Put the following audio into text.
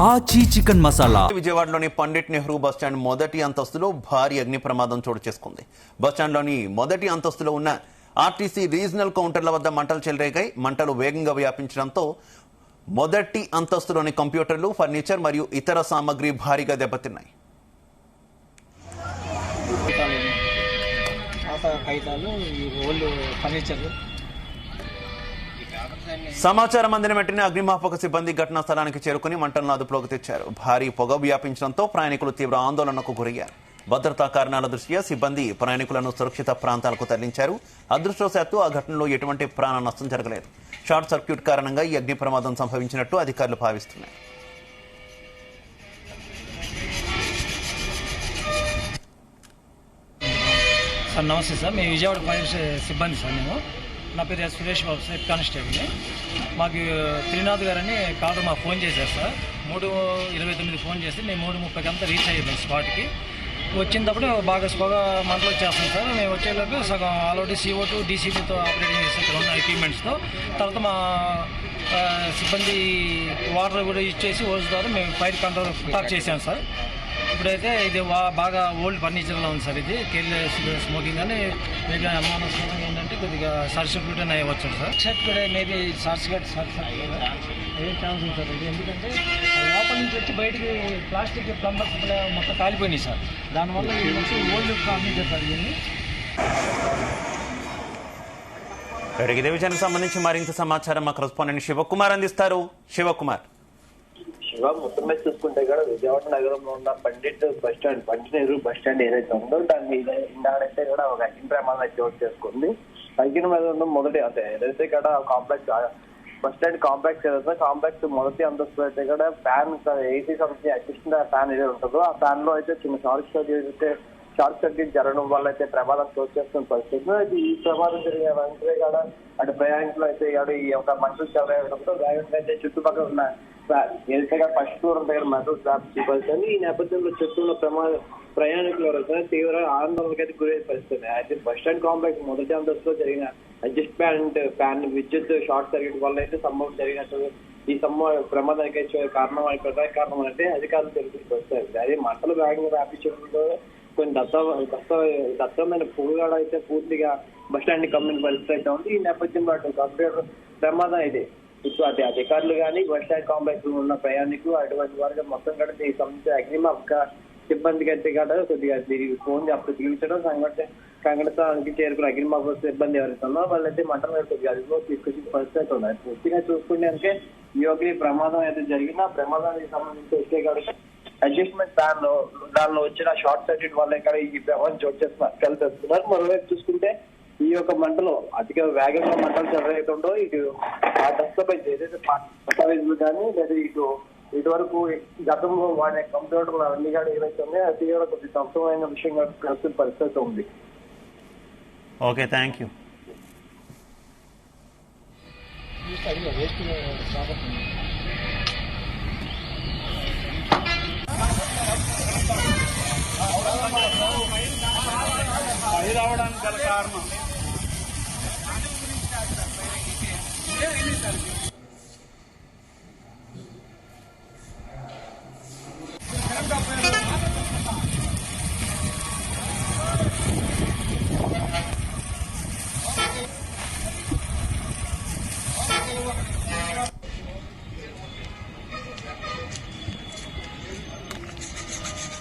ఆచి చికెన్ మసాలా. విజయవాడలోని పండిట్ నెహ్రూ బస్టాండ్ మొదటి అంతస్తులో భారీ అగ్ని ప్రమాదం చోటు చేసుకుంది. బస్టాండ్లోని మొదటి అంతస్తులో ఉన్న ఆర్టీసీ రీజనల్ కౌంటర్ల వద్ద మంటలు చెలరేగాయి. మంటలు వేగంగా వ్యాపించడంతో మొదటి అంతస్తులోని కంప్యూటర్లు, ఫర్నిచర్ మరియు ఇతర సామగ్రి భారీగా దెబ్బతిన్నాయి. సమాచారం అందిన వెంటనే అగ్నిమాపక సిబ్బంది ఘటనా స్థలానికి చేరుకుని మంటలను అదుపులోకి తెచ్చారు. భారీ పొగ వ్యాపించడంతో ప్రయాణికులు తీవ్ర ఆందోళనకు గురయ్యారు. భద్రతా కారణాల దృష్ట్యా సిబ్బంది ప్రయాణికులను సురక్షిత ప్రాంతాలకు తరలించారు. అదృష్టవశాత్తు ఆ ఘటనలో ఎటువంటి ప్రాణ నష్టం జరగలేదు. షార్ట్ సర్క్యూట్ కారణంగా ఈ అగ్ని ప్రమాదం సంభవించినట్టు అధికారులు భావిస్తున్నారు. సార్ నమస్తే సార్, మేము విజయవాడ ఫైర్ సిబ్బంది సార్. నా పేరు సురేష్ బాబు, హెడ్ కానిస్టేబుల్ని. మాకు త్రినాథ్ గారని కాలర్ మాకు ఫోన్ చేశారు సార్. 3:29 ఫోన్ చేసి మేము 3:30కి అంతా రీచ్ అయ్యాం స్పాట్కి. వచ్చినప్పుడు బాగా స్పోగా మంటలు వచ్చేస్తాం సార్. మేము వచ్చేలోపు సగం ఆల్రెడీ CO2 DCBతో ఆపరేటింగ్ చేస్తారు ఉన్న ఎక్విప్మెంట్స్తో. తర్వాత మా సిబ్బంది వాటర్ కూడా యూజ్ చేసి హోల్స్ ద్వారా మేము ఫైర్ కంట్రోల్ స్టార్ట్ చేశాం సార్. ఇప్పుడైతే ఇది బాగా ఓల్డ్ ఫర్నిచర్లో ఉంది సార్. ఇది కేర్లెస్ స్మోకింగ్ అని మేబీ అనుమానం స్మోకింగ్ ఏంటంటే కొద్దిగా షార్ట్ సర్క్యూట్ అని అవ్వచ్చు సార్. షర్ట్ కూడా మేబీ షార్ట్ ఏం ఛాన్స్ ఉంది సార్. ఇది ఎందుకంటే లోపల నుంచి వచ్చి బయటికి ప్లాస్టిక్ ప్లంబర్స్ మొత్తం కాలిపోయినాయి సార్. దానివల్ల ఇది వచ్చి ఓల్డ్ ఫర్నిచర్ సార్. ఇవన్నీ ఇదే విషయానికి సంబంధించి మరింత సమాచారం మా కరెస్పాండెంట్ శివకుమార్ అందిస్తారు. శివకుమార్. మొత్తం మీద చూసుకుంటే కూడా విజయవాడ నగరంలో ఉన్న పండిట్ నెహ్రూ బస్ స్టాండ్ ఏదైతే ఉందో దాని మీద ఇందాడైతే కూడా ఒక అగ్ని ప్రమాదం చోటు చేసుకుంది. అగ్ని మీద ఉన్న మొదటి ఏదైతే కూడా కాంప్లెక్స్ బస్ స్టాండ్ కాంప్లెక్స్ ఏదైతే కాంప్లెక్స్ మొదటి అంతస్తు అయితే కూడా ఫ్యాన్ AC సంబంధించి అసిస్టెంట్ ఫ్యాన్ ఏదైతే ఉంటుందో ఆ ఫ్యాన్ లో అయితే చిన్న షార్ట్ సర్క్యూట్ జరగడం వల్ల అయితే ప్రమాదం చోటు చేస్తున్న పరిస్థితి. అయితే ఈ ప్రమాదం జరిగే వెంటనే కూడా అటు ప్రయాణికులు అయితే ఈ యొక్క మంటలు చెలరేయడంతో వేగంగా అయితే చుట్టుపక్కల ఉన్న ఏదైతే ఫస్ట్ ఫ్లోర్ దగ్గర మెటల్ స్లాబ్స్ చూపాల్సింది. ఈ నేపథ్యంలో చుట్టూ ఉన్న ప్రయాణికులు ఎవరైతే తీవ్ర ఆందోళనకు అయితే గురయ్యే పరిస్థితి. అయితే బస్ స్టాండ్ కాంప్లెక్స్ మొదటి అంతస్తులో జరిగిన అడ్జస్ట్మెంట్ ఫ్యాన్ విద్యుత్ షార్ట్ సర్క్యూట్ వల్ల అయితే సంభవం జరిగినట్టు ఈ ప్రమాదానికి ప్రధాన కారణం అంటే అధికారులు తెలుసుకు వస్తారు. అదే మంటలు వేగంగా వ్యాపించడంతో కొన్ని దత్తమైన పొగగాడ అయితే పూర్తిగా బస్ స్టాండ్ ని కమ్మిన పరిస్థితి అయితే ఉంది. ఈ నేపథ్యంలో అటు కంప్యూటర్ ప్రమాదం అయితే ఇప్పుడు అటు అధికారులు కానీ బస్ స్టాండ్ కాంప్లెక్స్ లో ఉన్న ప్రయాణికులు అటువంటి వారికి మొత్తం కూడా ఈ సంబంధించిన అగ్నిమాపక సిబ్బందికి అయితే కూడా కొద్దిగా ఫోన్ అప్పుడు పిలిచడం సంఘటనకి చేరుకున్న అగ్నిమాపక సిబ్బంది ఎవరైతే ఉన్నారో వాళ్ళైతే మంటల మీద కొద్దిగా అదుపులో తీసుకొచ్చిన పరిస్థితి ఉన్నాయి. పూర్తిగా చూసుకుంటే ఈ యొక్క ప్రమాదం అయితే జరిగింది. ఆ ప్రమాదానికి సంబంధించి వచ్చే కాబట్టి అడ్జస్ట్మెంట్ ఫ్యాన్ లో దానిలో వచ్చిన షార్ట్ సర్క్యూట్ వల్ల ఇక్కడ ఈ ప్రమాదం చోటు చేస్తున్నారు తెలుస్తున్నారు. మరోవైపు చూసుకుంటే ఈ యొక్క మంటలో అధిక వేగంగా మంటలు చెలరేయడంతో ఇటు ఆ దస్తపై ఏదైతే దస్తావేజులు కానీ లేదా ఇటువరకు గతంలో వాడే కంప్యూటర్లు అన్ని కూడా ఏవైతే ఉన్నాయో అది కూడా కొద్ది సంవత్సరమైన విషయంగా తెలుస్తున్న పరిస్థితి ఉంది. Okay, thank you. రావడానికి గల కారణం